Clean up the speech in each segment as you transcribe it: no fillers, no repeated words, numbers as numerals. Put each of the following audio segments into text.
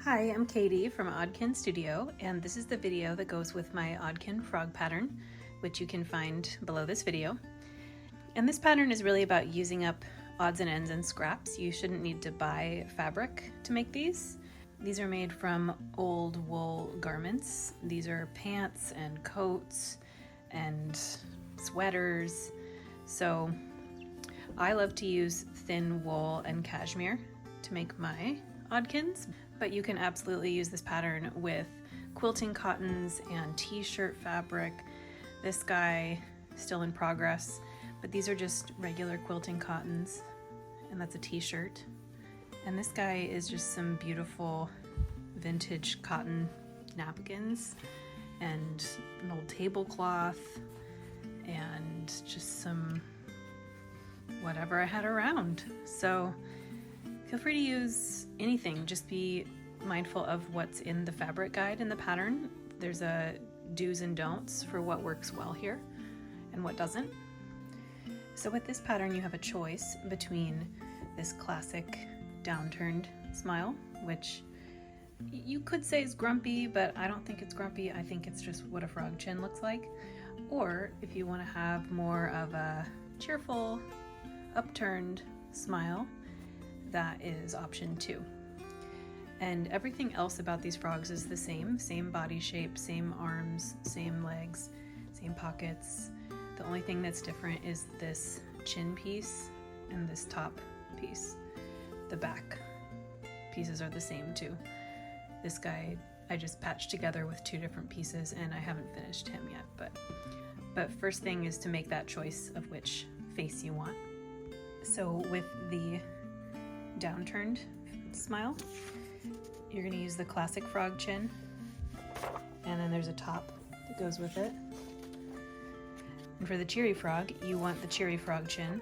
Hi, I'm Katie from Oddkin Studio, and this is the video that goes with my Oddkin frog pattern, which you can find below this video. And this pattern is really about using up odds and ends and scraps. You shouldn't need to buy fabric to make these. These are made from old wool garments. These are pants and coats and sweaters. So I love to use thin wool and cashmere to make my Oddkins, but you can absolutely use this pattern with quilting cottons and t-shirt fabric. This guy still in progress, but these are just regular quilting cottons, and that's a t-shirt. And this guy is just some beautiful vintage cotton napkins and an old tablecloth and just some whatever I had around. So feel free to use anything, just be mindful of what's in the fabric guide in the pattern. There's a do's and don'ts for what works well here and what doesn't. So with this pattern you have a choice between this classic downturned smile, which you could say is grumpy, but I don't think it's grumpy. I think it's just what a frog chin looks like. Or if you want to have more of a cheerful, upturned smile, that is option 2. And everything else about these frogs is the same body shape, same arms, same legs, same pockets. The only thing that's different is this chin piece and this top piece. The back pieces are the same too. This guy I just patched together with 2 different pieces, and I haven't finished him yet, but first thing is to make that choice of which face you want. So with the downturned smile, you're going to use the classic frog chin, and then there's a top that goes with it. And for the cheery frog, you want the cheery frog chin,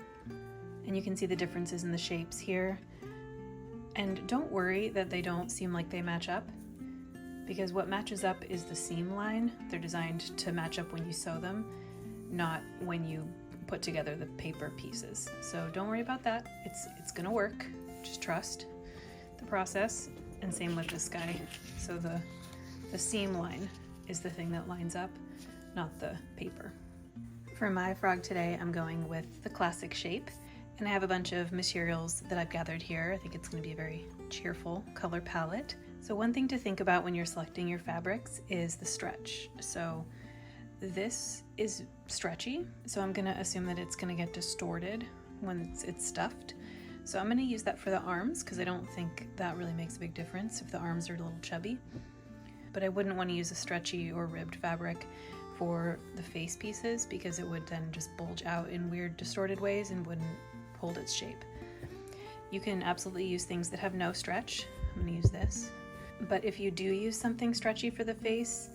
and you can see the differences in the shapes here. And don't worry that they don't seem like they match up, because what matches up is the seam line. They're designed to match up when you sew them, not when you put together the paper pieces. So don't worry about that. It's gonna work. Just trust the process. And same with this guy. So the seam line is the thing that lines up, not the paper. For my frog today, I'm going with the classic shape, and I have a bunch of materials that I've gathered here. I think it's going to be a very cheerful color palette. So one thing to think about when you're selecting your fabrics is the stretch. So this is stretchy, so I'm going to assume that it's going to get distorted when it's stuffed. So I'm going to use that for the arms, because I don't think that really makes a big difference if the arms are a little chubby. But I wouldn't want to use a stretchy or ribbed fabric for the face pieces, because it would then just bulge out in weird distorted ways and wouldn't hold its shape. You can absolutely use things that have no stretch. I'm going to use this. But if you do use something stretchy for the face,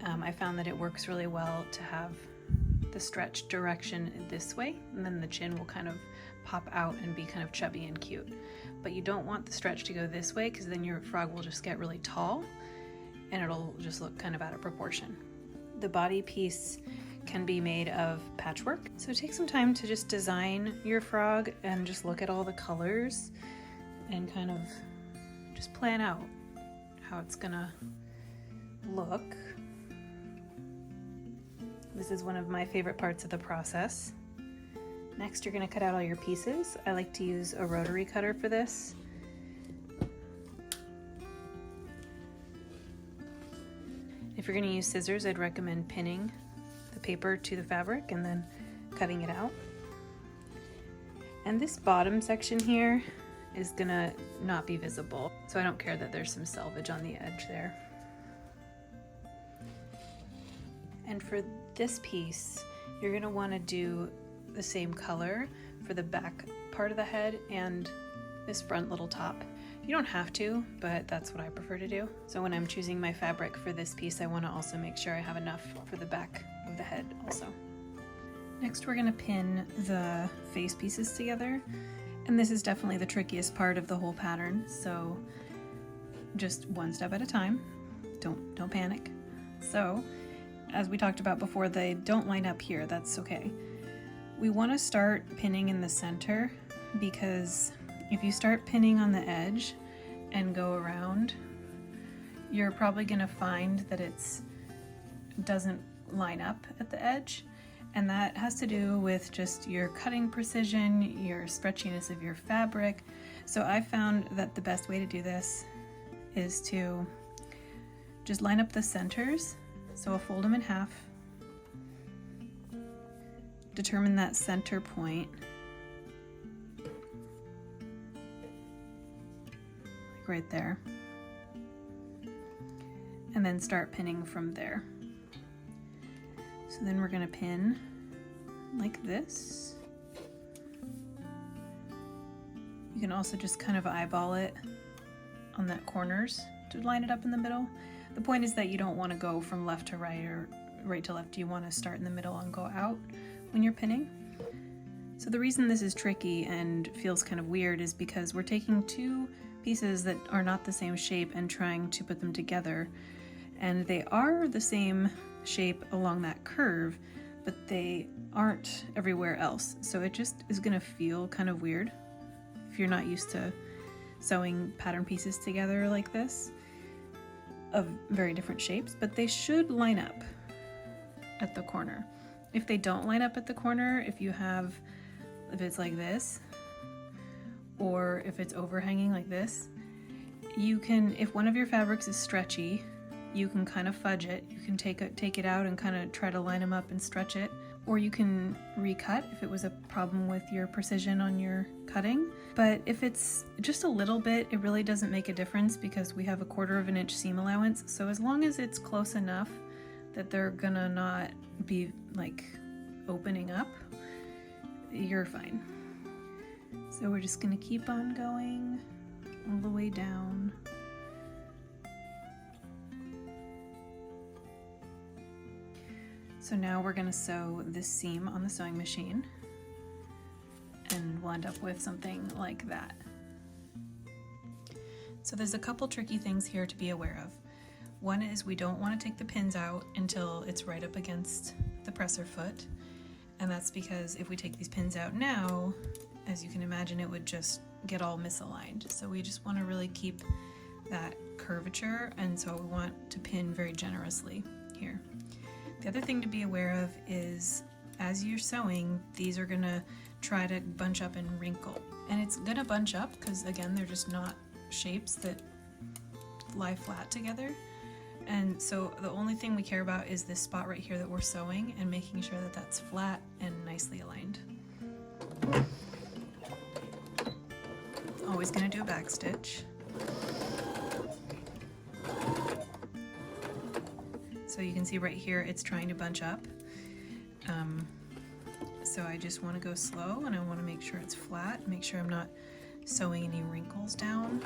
I found that it works really well to have the stretch direction this way, and then the chin will kind of pop out and be kind of chubby and cute. But you don't want the stretch to go this way, because then your frog will just get really tall and it'll just look kind of out of proportion. The body piece can be made of patchwork, so take some time to just design your frog and just look at all the colors and kind of just plan out how it's gonna look. This is one of my favorite parts of the process. Next, you're going to cut out all your pieces. I like to use a rotary cutter for this. If you're going to use scissors, I'd recommend pinning the paper to the fabric and then cutting it out. And this bottom section here is going to not be visible, so I don't care that there's some selvage on the edge there. And for this piece, you're going to want to do the same color for the back part of the head and this front little top. You don't have to, but that's what I prefer to do. So when I'm choosing my fabric for this piece, I want to also make sure I have enough for the back of the head also. Next, we're going to pin the face pieces together, and this is definitely the trickiest part of the whole pattern, so just one step at a time. Don't panic. So as we talked about before, they don't line up here. That's okay. We want to start pinning in the center, because if you start pinning on the edge and go around, you're probably gonna find that doesn't line up at the edge, and that has to do with just your cutting precision, your stretchiness of your fabric. So I found that the best way to do this is to just line up the centers. So I'll fold them in half, determine that center point, like right there, and then start pinning from there. So then we're going to pin like this. You can also just kind of eyeball it on that corners to line it up in the middle. The point is that you don't want to go from left to right or right to left. You want to start in the middle and go out when you're pinning. So the reason this is tricky and feels kind of weird is because we're taking two pieces that are not the same shape and trying to put them together. And they are the same shape along that curve, but they aren't everywhere else. So it just is going to feel kind of weird if you're not used to sewing pattern pieces together like this of very different shapes, but they should line up at the corner. If they don't line up at the corner, if it's like this, or if it's overhanging like this, you can, if one of your fabrics is stretchy, you can kind of fudge it. You can take it out and kind of try to line them up and stretch it. Or you can recut if it was a problem with your precision on your cutting. But if it's just a little bit, it really doesn't make a difference because we have a 1/4 of an inch seam allowance. So as long as it's close enough that they're gonna not be like opening up, you're fine. So we're just gonna keep on going all the way down. So now we're going to sew this seam on the sewing machine, and we'll end up with something like that. So there's a couple tricky things here to be aware of. One is we don't want to take the pins out until it's right up against the presser foot, and that's because if we take these pins out now, as you can imagine, it would just get all misaligned. So we just want to really keep that curvature, and so we want to pin very generously here. The other thing to be aware of is as you're sewing, these are gonna try to bunch up and wrinkle. And it's gonna bunch up because again, they're just not shapes that lie flat together. And so the only thing we care about is this spot right here that we're sewing and making sure that that's flat and nicely aligned. Always gonna do a back stitch. So you can see right here it's trying to bunch up. So I just want to go slow and I want to make sure it's flat, make sure I'm not sewing any wrinkles down.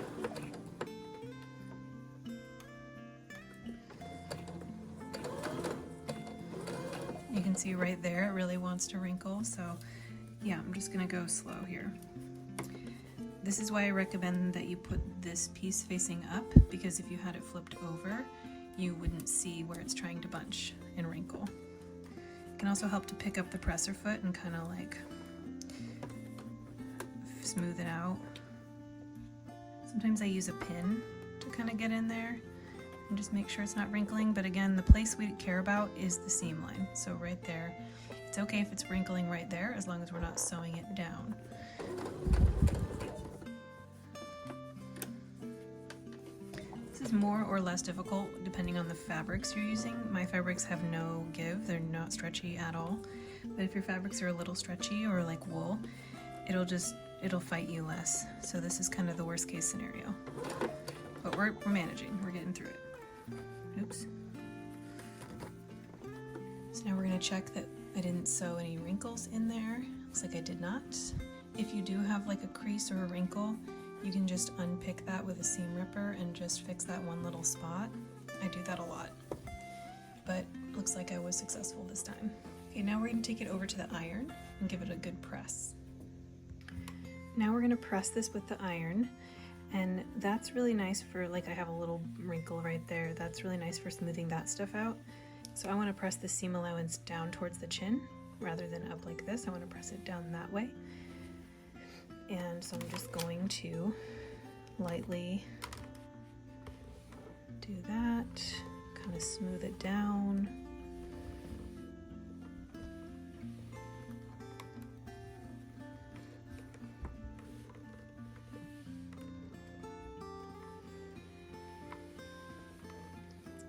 You can see right there it really wants to wrinkle, so yeah, I'm just going to go slow here. This is why I recommend that you put this piece facing up, because if you had it flipped over, you wouldn't see where it's trying to bunch and wrinkle. It can also help to pick up the presser foot and kind of like smooth it out. Sometimes I use a pin to kind of get in there and just make sure it's not wrinkling, but again, the place we care about is the seam line. So right there, it's okay if it's wrinkling right there as long as we're not sewing it down. Is more or less difficult depending on the fabrics you're using. My fabrics have no give, they're not stretchy at all. But if your fabrics are a little stretchy or like wool, it'll fight you less. So this is kind of the worst case scenario. But we're managing, we're getting through it. Oops. So now we're gonna check that I didn't sew any wrinkles in there. Looks like I did not. If you do have like a crease or a wrinkle, you can just unpick that with a seam ripper and just fix that one little spot. I do that a lot, but looks like I was successful this time. Okay, now we're gonna take it over to the iron and give it a good press. Now we're gonna press this with the iron, and that's really nice for, like, I have a little wrinkle right there. That's really nice for smoothing that stuff out. So I wanna press the seam allowance down towards the chin rather than up like this. I wanna press it down that way. And so I'm just going to lightly Do that, kind of smooth it down.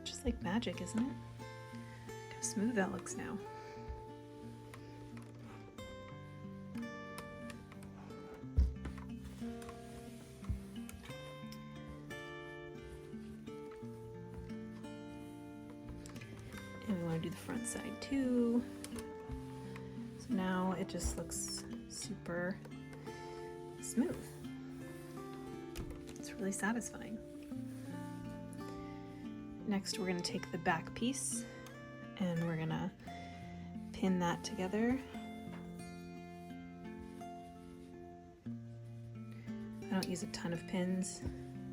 Just like magic, isn't it? Look how smooth that looks now. And we want to do the front side too. So now it just looks super smooth. It's really satisfying. Next, we're going to take the back piece and we're going to pin that together. I don't use a ton of pins,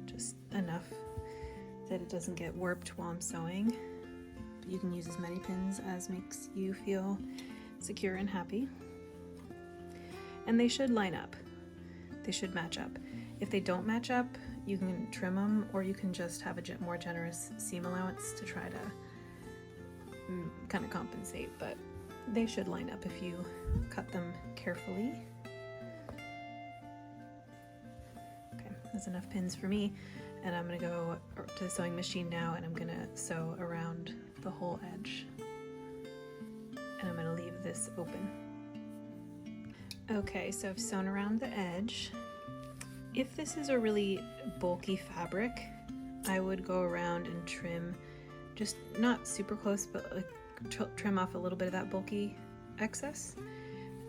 just enough that it doesn't get warped while I'm sewing. You can use as many pins as makes you feel secure and happy. And they should line up. They should match up. If they don't match up, you can trim them, or you can just have a more generous seam allowance to try to kind of compensate, but they should line up if you cut them carefully. Okay, that's enough pins for me. And I'm gonna go to the sewing machine now and I'm gonna sew around the whole edge. And I'm gonna leave this open. Okay, so I've sewn around the edge. If this is a really bulky fabric, I would go around and trim, just not super close, but like trim off a little bit of that bulky excess.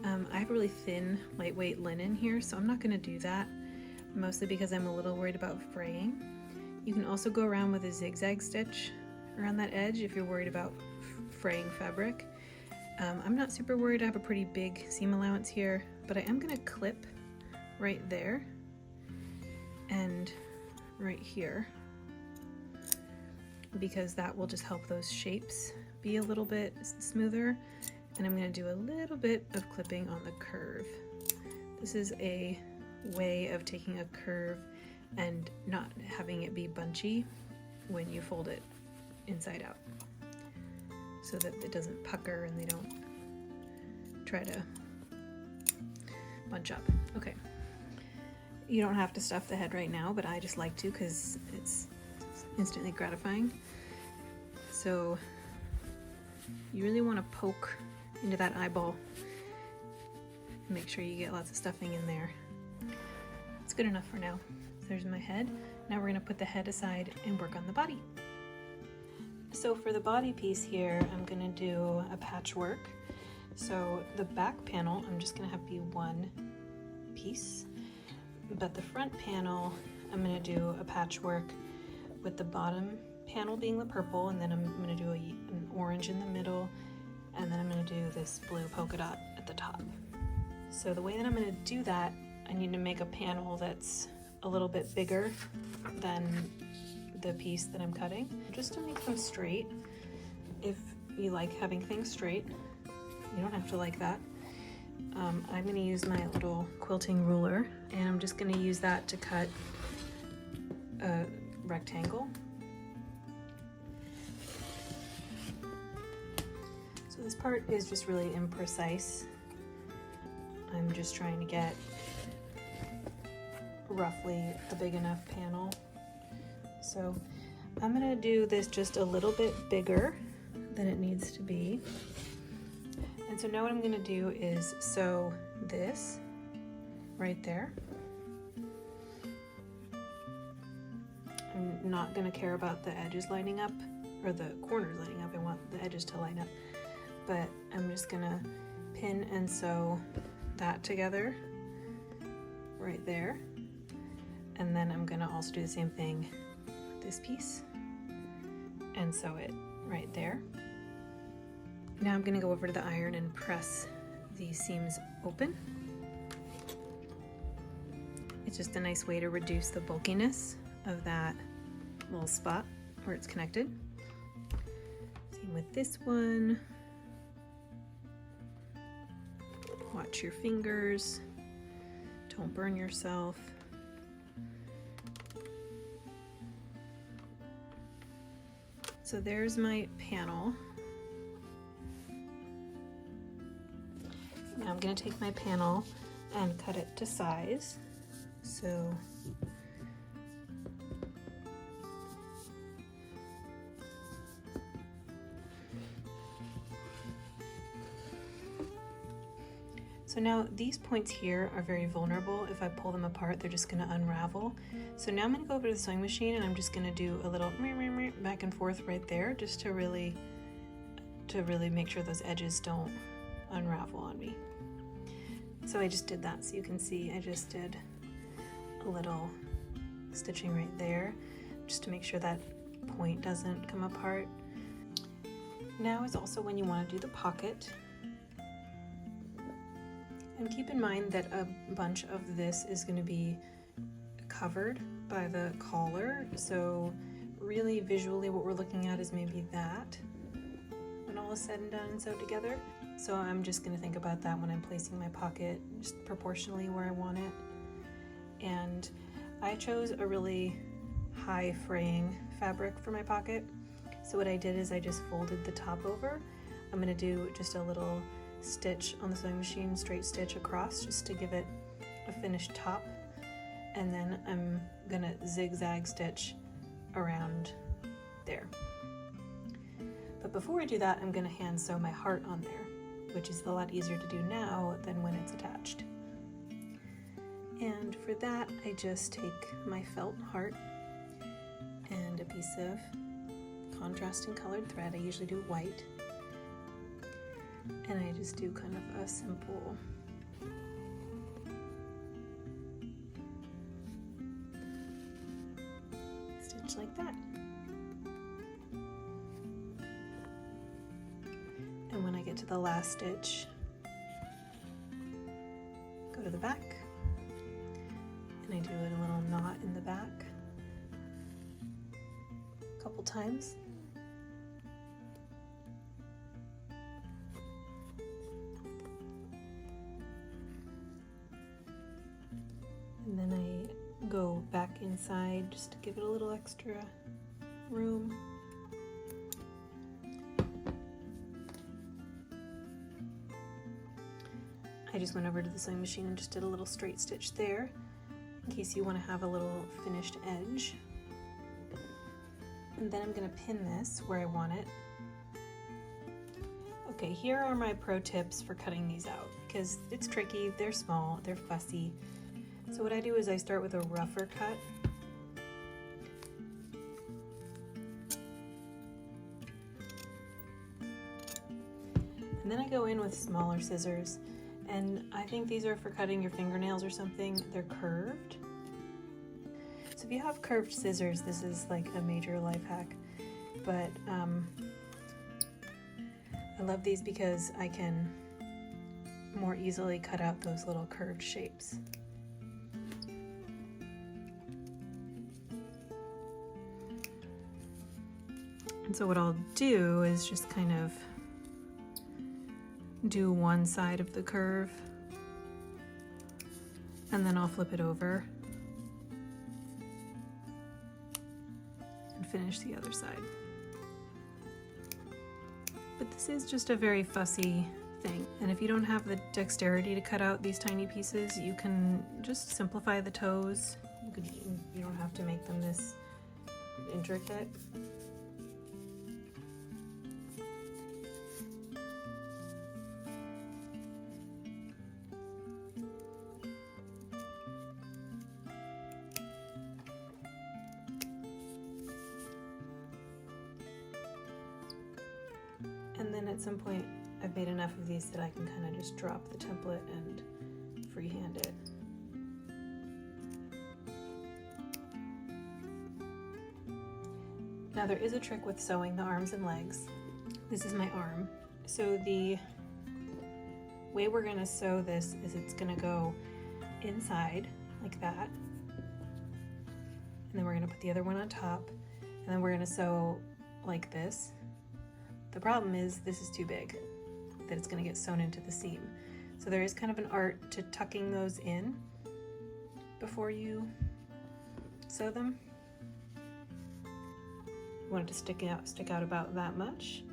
I have really thin, lightweight linen here, so I'm not gonna do that. Mostly because I'm a little worried about fraying. You can also go around with a zigzag stitch around that edge if you're worried about fraying fabric. I'm not super worried. I have a pretty big seam allowance here, but I am going to clip right there and right here because that will just help those shapes be a little bit smoother. And I'm going to do a little bit of clipping on the curve. This is a way of taking a curve and not having it be bunchy when you fold it inside out, so that it doesn't pucker and they don't try to bunch up. Okay, you don't have to stuff the head right now, but I just like to because it's instantly gratifying. So you really want to poke into that eyeball. Make sure you get lots of stuffing in there. It's good enough for now. There's my head. Now we're going to put the head aside and work on the body. So for the body piece here, I'm going to do a patchwork. So the back panel, I'm just going to have be one piece, but the front panel, I'm going to do a patchwork with the bottom panel being the purple, and then I'm going to do an orange in the middle, and then I'm going to do this blue polka dot at the top. So the way that I'm going to do that, I need to make a panel that's a little bit bigger than the piece that I'm cutting, just to make them straight. If you like having things straight, you don't have to like that. I'm going to use my little quilting ruler, and I'm just going to use that to cut a rectangle. So this part is just really imprecise. I'm just trying to get roughly a big enough panel. So I'm gonna do this just a little bit bigger than it needs to be. And so now what I'm gonna do is sew this right there. I'm not gonna care about the edges lining up or the corners lining up. I want the edges to line up, but I'm just gonna pin and sew that together right there. And then I'm gonna also do the same thing with this piece and sew it right there. Now I'm gonna go over to the iron and press these seams open. It's just a nice way to reduce the bulkiness of that little spot where it's connected. Same with this one. Watch your fingers, don't burn yourself. So there's my panel. Now I'm going to take my panel and cut it to size. So now these points here are very vulnerable. If I pull them apart, they're just going to unravel. So now I'm going to go over to the sewing machine and I'm just going to do a little back and forth right there, just to really make sure those edges don't unravel on me. So I just did that, so you can see I just did a little stitching right there, just to make sure that point doesn't come apart. Now is also when you want to do the pocket. And keep in mind that a bunch of this is going to be covered by the collar, so really visually what we're looking at is maybe that when all is said and done and sewed together. So I'm just going to think about that when I'm placing my pocket, just proportionally where I want it. And I chose a really high fraying fabric for my pocket. So what I did is I just folded the top over. I'm going to do just a little stitch on the sewing machine, straight stitch across, just to give it a finished top. And then I'm going to zigzag stitch around there. But before I do that, I'm going to hand sew my heart on there, which is a lot easier to do now than when it's attached. And for that, I just take my felt heart and a piece of contrasting colored thread. I usually do white. And I just do kind of a simple stitch like that. And when I get to the last stitch, go to the back, and I do a little knot in the back a couple times. And then I go back inside just to give it a little extra room. I just went over to the sewing machine and just did a little straight stitch there, in case you want to have a little finished edge. And then I'm going to pin this where I want it. Okay, here are my pro tips for cutting these out, because it's tricky, they're small, they're fussy. So what I do is I start with a rougher cut. And then I go in with smaller scissors. And I think these are for cutting your fingernails or something. They're curved. So if you have curved scissors, this is like a major life hack. But I love these because I can more easily cut out those little curved shapes. And so what I'll do is just kind of do one side of the curve, and then I'll flip it over and finish the other side. But this is just a very fussy thing, and if you don't have the dexterity to cut out these tiny pieces, you can just simplify the toes. You don't have to make them this intricate. And then at some point I've made enough of these that I can kind of just drop the template and freehand it. Now there is a trick with sewing the arms and legs. This is my arm. So the way we're going to sew this is it's going to go inside like that. And then we're going to put the other one on top. And then we're going to sew like this. The problem is this is too big, that it's going to get sewn into the seam. So there is kind of an art to tucking those in before you sew them, want it to stick out about that much,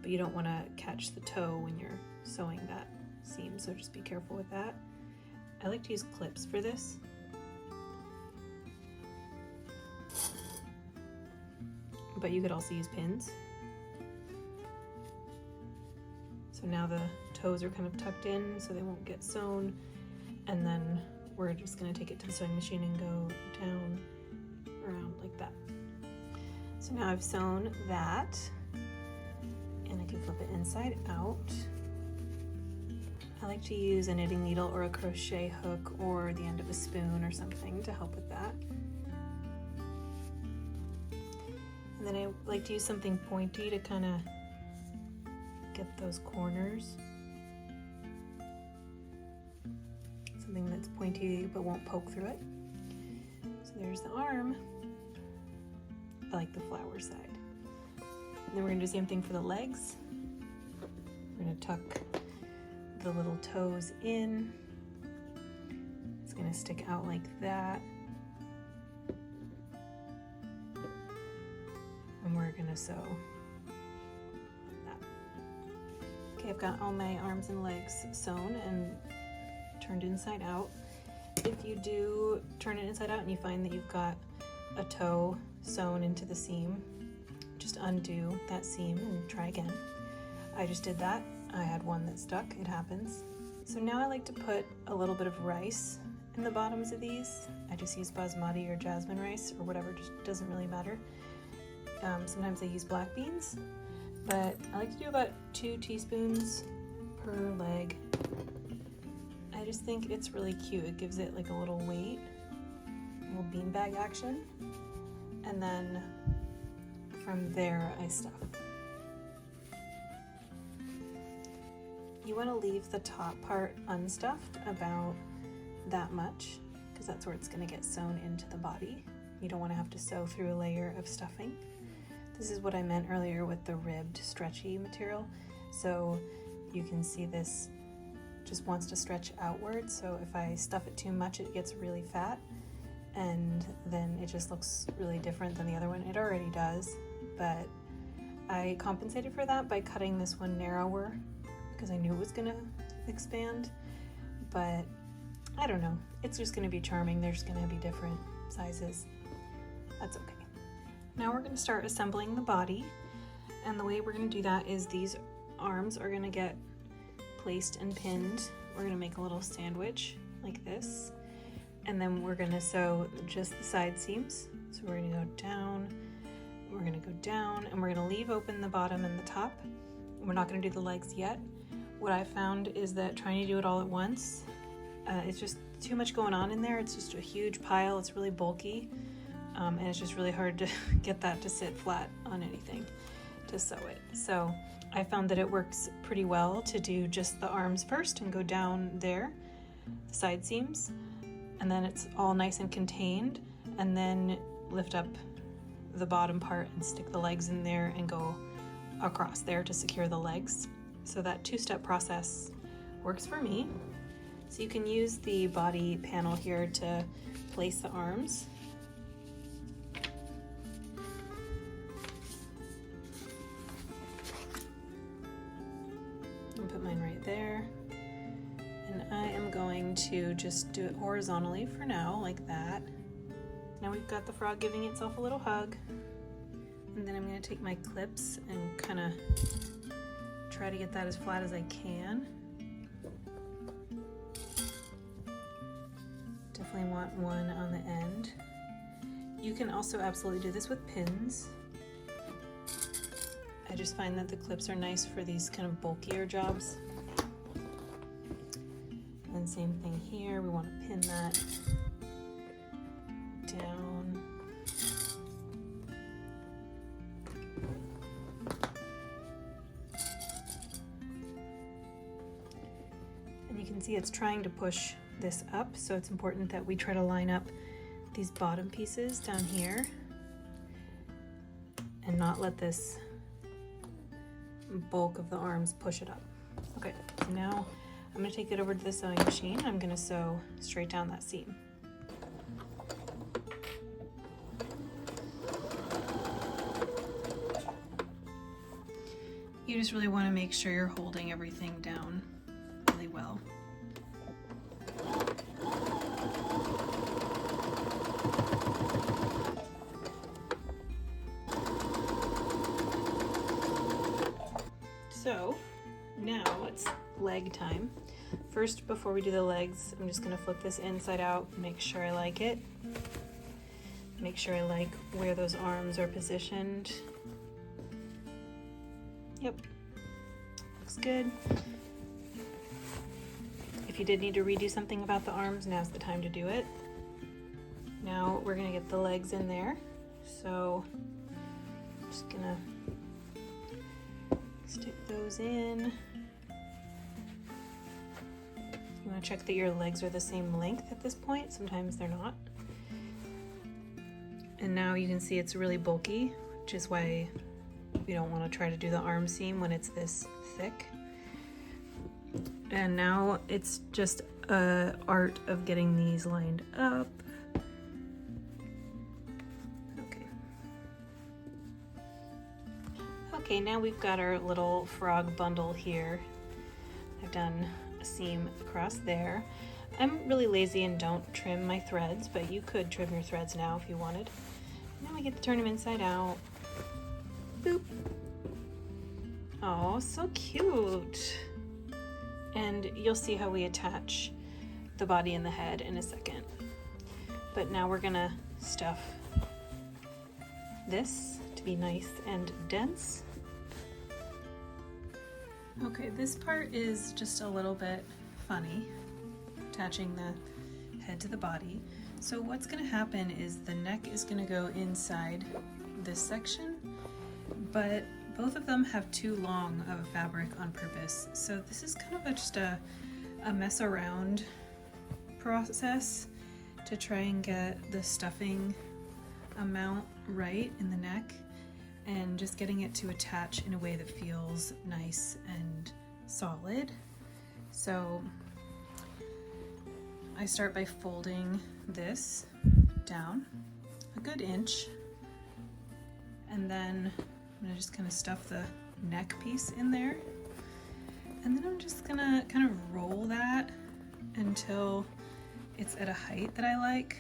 but you don't want to catch the toe when you're sewing that seam, so just be careful with that. I like to use clips for this. But you could also use pins. So now the toes are kind of tucked in so they won't get sewn, and then we're just going to take it to the sewing machine and go down around like that. So now I've sewn that, and I can flip it inside out. I like to use a knitting needle or a crochet hook or the end of a spoon or something to help with that. And then I like to use something pointy to kind of get those corners. Something that's pointy but won't poke through it. So there's the arm. I like the flower side. And then we're gonna do the same thing for the legs. We're gonna tuck the little toes in. It's gonna stick out like that. And we're gonna sew like that. Okay, I've got all my arms and legs sewn and turned inside out. If you do turn it inside out and you find that you've got a toe sewn into the seam, just undo that seam and try again. I just did that. I had one that stuck, it happens. So now I like to put a little bit of rice in the bottoms of these. I just use basmati or jasmine rice or whatever, just doesn't really matter. Sometimes I use black beans, but I like to do about 2 teaspoons per leg. I just think it's really cute. It gives it like a little weight, a little beanbag action. And then from there I stuff. You want to leave the top part unstuffed about that much, because that's where it's going to get sewn into the body. You don't want to have to sew through a layer of stuffing. This is what I meant earlier with the ribbed stretchy material. So you can see this just wants to stretch outward, so if I stuff it too much it gets really fat and then it just looks really different than the other one. It already does, but I compensated for that by cutting this one narrower because I knew it was gonna expand, but I don't know, it's just gonna be charming. They're just gonna be different sizes. That's okay. Now we're gonna start assembling the body, and the way we're gonna do that is these arms are gonna get placed and pinned. We're gonna make a little sandwich like this, and then we're gonna sew just the side seams. So we're gonna go down, we're gonna go down, and we're gonna leave open the bottom and the top. We're not gonna do the legs yet. What I found is that trying to do it all at once, it's just too much going on in there. It's just a huge pile, it's really bulky, and it's just really hard to get that to sit flat on anything to sew it. So I found that it works pretty well to do just the arms first and go down there, the side seams, and then it's all nice and contained, and then lift up the bottom part and stick the legs in there and go across there to secure the legs. So that 2-step process works for me. So you can use the body panel here to place the arms. And put mine right there. And I am going to just do it horizontally for now, like that. Now we've got the frog giving itself a little hug. And then I'm going to take my clips and kind of try to get that as flat as I can. Definitely want one on the end. You can also absolutely do this with pins. I just find that the clips are nice for these kind of bulkier jobs. And same thing here, we want to pin that down. And you can see it's trying to push this up, so it's important that we try to line up these bottom pieces down here and not let this bulk of the arms push it up. Okay, so now I'm going to take it over to the sewing machine. I'm going to sew straight down that seam. You just really want to make sure you're holding everything down really well. So now it's leg time. First, before we do the legs, I'm just going to flip this inside out, make sure I like it. Make sure I like where those arms are positioned. Yep, looks good. If you did need to redo something about the arms, now's the time to do it. Now we're gonna get the legs in there. So I'm just gonna stick those in. You wanna check that your legs are the same length at this point. Sometimes they're not. And now you can see it's really bulky, which is why we don't want to try to do the arm seam when it's this thick. And now it's just an art of getting these lined up. Okay, now we've got our little frog bundle here. I've done a seam across there. I'm really lazy and don't trim my threads, but you could trim your threads now if you wanted. Now we get to turn them inside out. Boop. Oh, so cute. And you'll see how we attach the body and the head in a second. But now we're gonna stuff this to be nice and dense. Okay, this part is just a little bit funny, attaching the head to the body. So what's gonna happen is the neck is gonna go inside this section, but both of them have too long of a fabric on purpose. So this is kind of just a mess around process to try and get the stuffing amount right in the neck and just getting it to attach in a way that feels nice and solid. So I start by folding this down a good inch, and then I'm gonna just kind of stuff the neck piece in there, and then I'm just gonna kind of roll that until it's at a height that I like.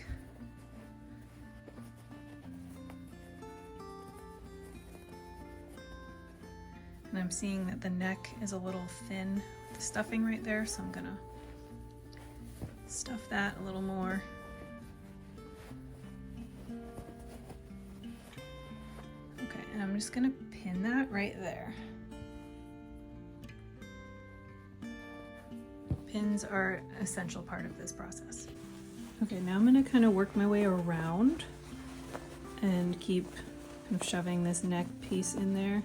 And I'm seeing that the neck is a little thin with the stuffing right there, so I'm gonna stuff that a little more. Okay, and I'm just gonna pin that right there. Pins are an essential part of this process. Okay, now I'm gonna kind of work my way around and keep kind of shoving this neck piece in there.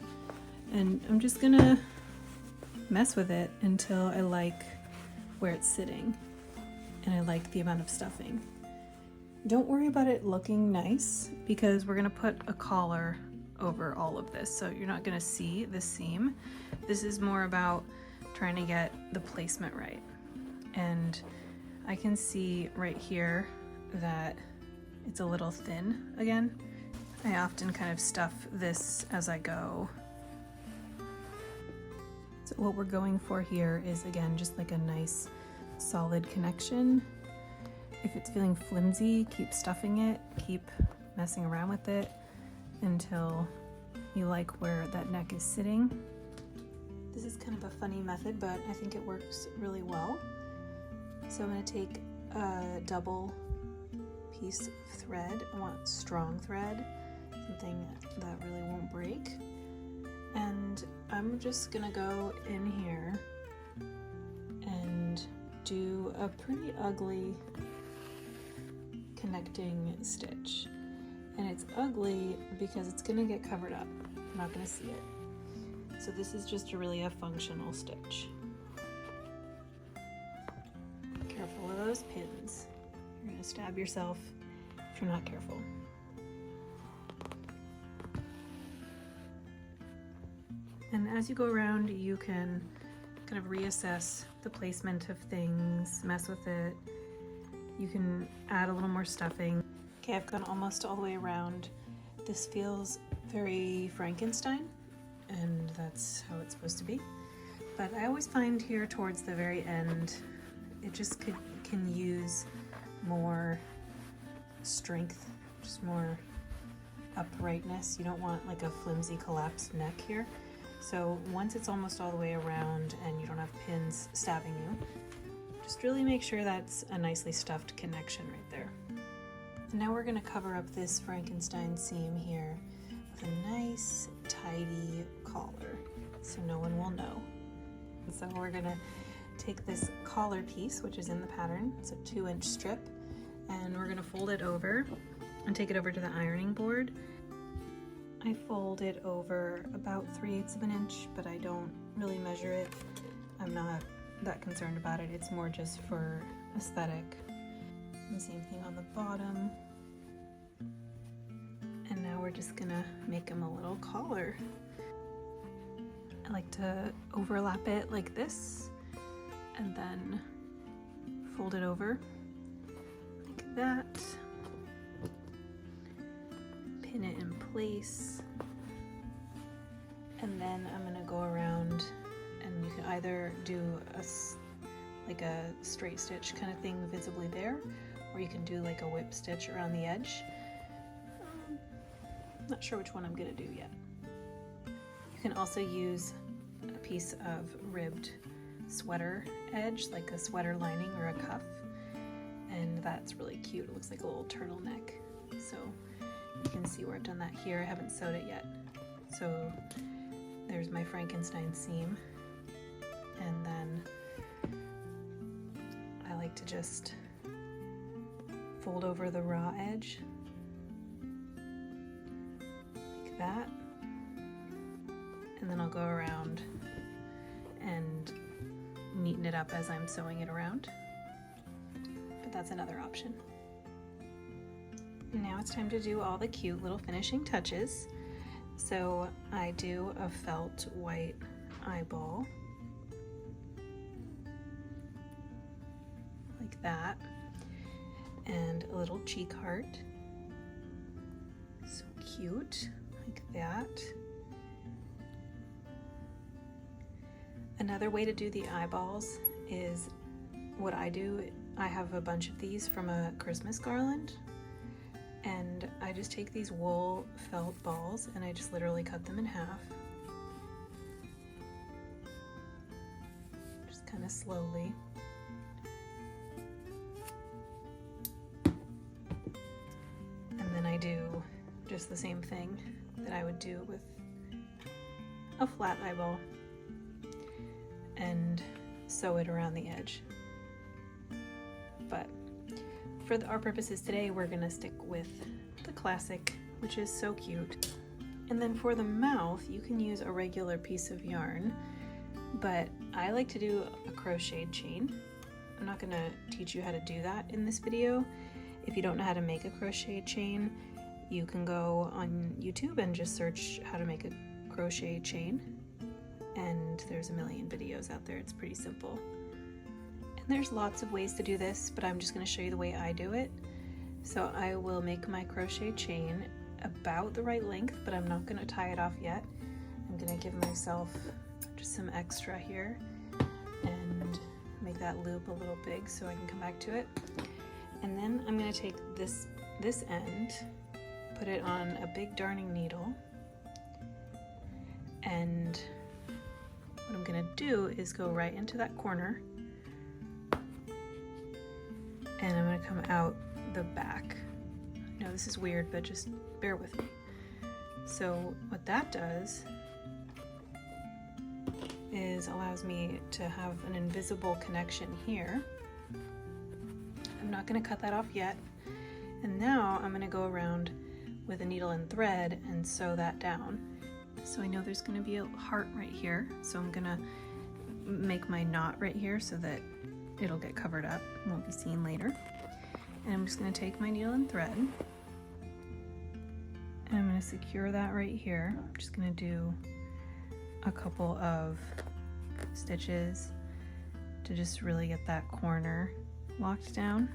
And I'm just gonna mess with it until I like where it's sitting and I like the amount of stuffing. Don't worry about it looking nice because we're gonna put a collar over all of this, so you're not gonna see the seam. This is more about trying to get the placement right. And I can see right here that it's a little thin again. I often kind of stuff this as I go. So what we're going for here is, again, just like a nice solid connection. If it's feeling flimsy, keep stuffing it, keep messing around with it until you like where that neck is sitting. This is kind of a funny method, but I think it works really well. So I'm going to take a double piece of thread. I want strong thread, something that really won't break. And I'm just gonna go in here and do a pretty ugly connecting stitch. And it's ugly because it's gonna get covered up. I'm not gonna see it. So this is just really a functional stitch. Careful of those pins. You're gonna stab yourself if you're not careful. And as you go around, you can kind of reassess the placement of things, mess with it. You can add a little more stuffing. Okay, I've gone almost all the way around. This feels very Frankenstein, and that's how it's supposed to be. But I always find here towards the very end, it just can use more strength, just more uprightness. You don't want like a flimsy collapsed neck here. So once it's almost all the way around and you don't have pins stabbing you, just really make sure that's a nicely stuffed connection right there. And now we're going to cover up this Frankenstein seam here with a nice tidy collar so no one will know. And so we're going to take this collar piece, which is in the pattern, it's a 2-inch strip, and we're going to fold it over and take it over to the ironing board. I fold it over about 3/8 of an inch, but I don't really measure it. I'm not that concerned about it. It's more just for aesthetic. And the same thing on the bottom. And now we're just gonna make him a little collar. I like to overlap it like this and then fold it over like that. Pin it in place. And then I'm gonna go around, and you can either do like a straight stitch kind of thing visibly there, or you can do like a whip stitch around the edge. Not sure which one I'm gonna do yet. You can also use a piece of ribbed sweater edge, like a sweater lining or a cuff, and that's really cute. It looks like a little turtleneck. So you can see where I've done that here. I haven't sewed it yet. So there's my Frankenstein seam, and then I like to just fold over the raw edge like that, and then I'll go around and neaten it up as I'm sewing it around, but that's another option. Now it's time to do all the cute little finishing touches. So I do a felt white eyeball like that, and a little cheek heart, so cute, like that. Another way to do the eyeballs is what I do. I have a bunch of these from a Christmas garland, and I just take these wool felt balls and I just literally cut them in half, just kind of slowly. And then I do just the same thing that I would do with a flat eyeball and sew it around the edge. But for our purposes today, we're gonna stick with the classic, which is so cute. And then for the mouth, you can use a regular piece of yarn, but I like to do a crocheted chain. I'm not gonna teach you how to do that in this video. If you don't know how to make a crocheted chain, you can go on YouTube and just search how to make a crochet chain, and there's a million videos out there. It's pretty simple. There's lots of ways to do this, but I'm just going to show you the way I do it. So I will make my crochet chain about the right length, but I'm not going to tie it off yet. I'm going to give myself just some extra here and make that loop a little big so I can come back to it. And then I'm going to take this end, put it on a big darning needle, and what I'm going to do is go right into that corner, and I'm going to come out the back. I know this is weird, but just bear with me. So what that does is allows me to have an invisible connection here. I'm not going to cut that off yet. And now I'm going to go around with a needle and thread and sew that down. So I know there's going to be a heart right here, so I'm going to make my knot right here so that it'll get covered up, won't be seen later. And I'm just going to take my needle and thread, and I'm going to secure that right here. I'm just going to do a couple of stitches to just really get that corner locked down.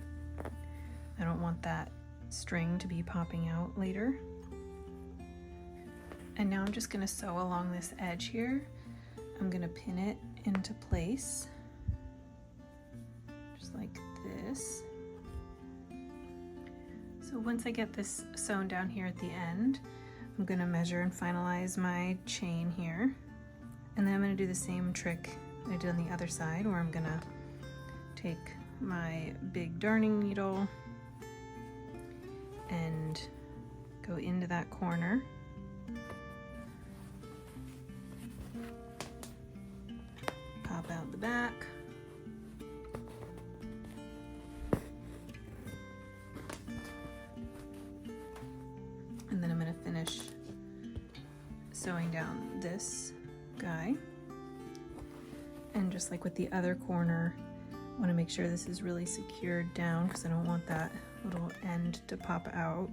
I don't want that string to be popping out later. And now I'm just gonna sew along this edge here. I'm gonna pin it into place, just like this. So once I get this sewn down here at the end, I'm gonna measure and finalize my chain here. And then I'm gonna do the same trick I did on the other side, where I'm gonna take my big darning needle and go into that corner. Pop out the back. And then I'm gonna finish sewing down this guy. And just like with the other corner, I want to make sure this is really secured down because I don't want that little end to pop out.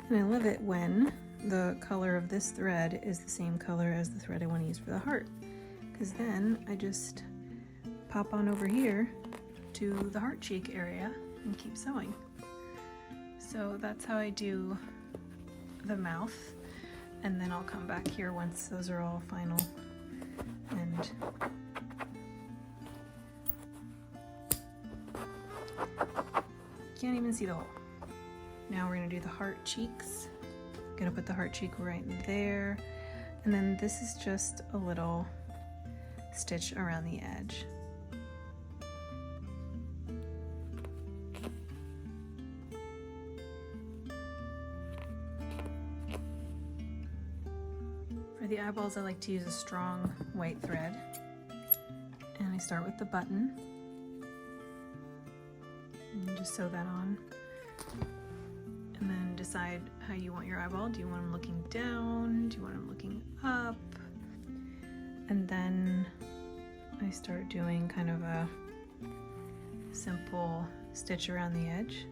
And I love it when the color of this thread is the same color as the thread I want to use for the heart, because then I just pop on over here to the heart cheek area and keep sewing. So that's how I do the mouth, and then I'll come back here once those are all final and can't even see the hole. Now we're gonna do the heart cheeks. Gonna put the heart cheek right there, and then this is just a little stitch around the edge. For the eyeballs, I like to use a strong white thread, and I start with the button and just sew that on, and then decide how you want your eyeball. Do you want them looking down? Do you want them looking up? And then I start doing kind of a simple stitch around the edge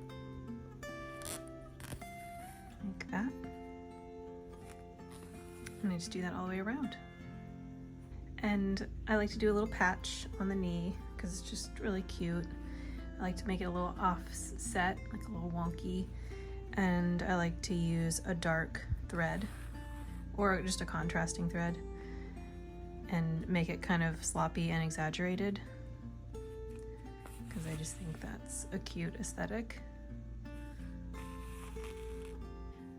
like that, and I just do that all the way around. And I like to do a little patch on the knee because it's just really cute. I like to make it a little offset, like a little wonky, and I like to use a dark thread or just a contrasting thread and make it kind of sloppy and exaggerated because I just think that's a cute aesthetic.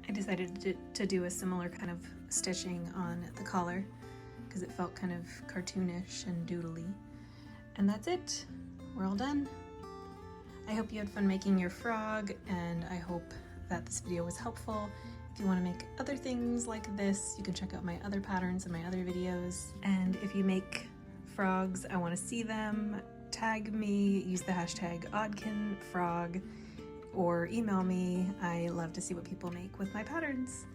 I decided to do a similar kind of stitching on the collar because it felt kind of cartoonish and doodly. And that's it. We're all done. I hope you had fun making your frog, and I hope that this video was helpful. If you want to make other things like this, you can check out my other patterns and my other videos. And if you make frogs, I want to see them. Tag me, use the hashtag OddkinFrog, or email me. I love to see what people make with my patterns.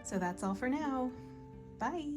So that's all for now. Bye!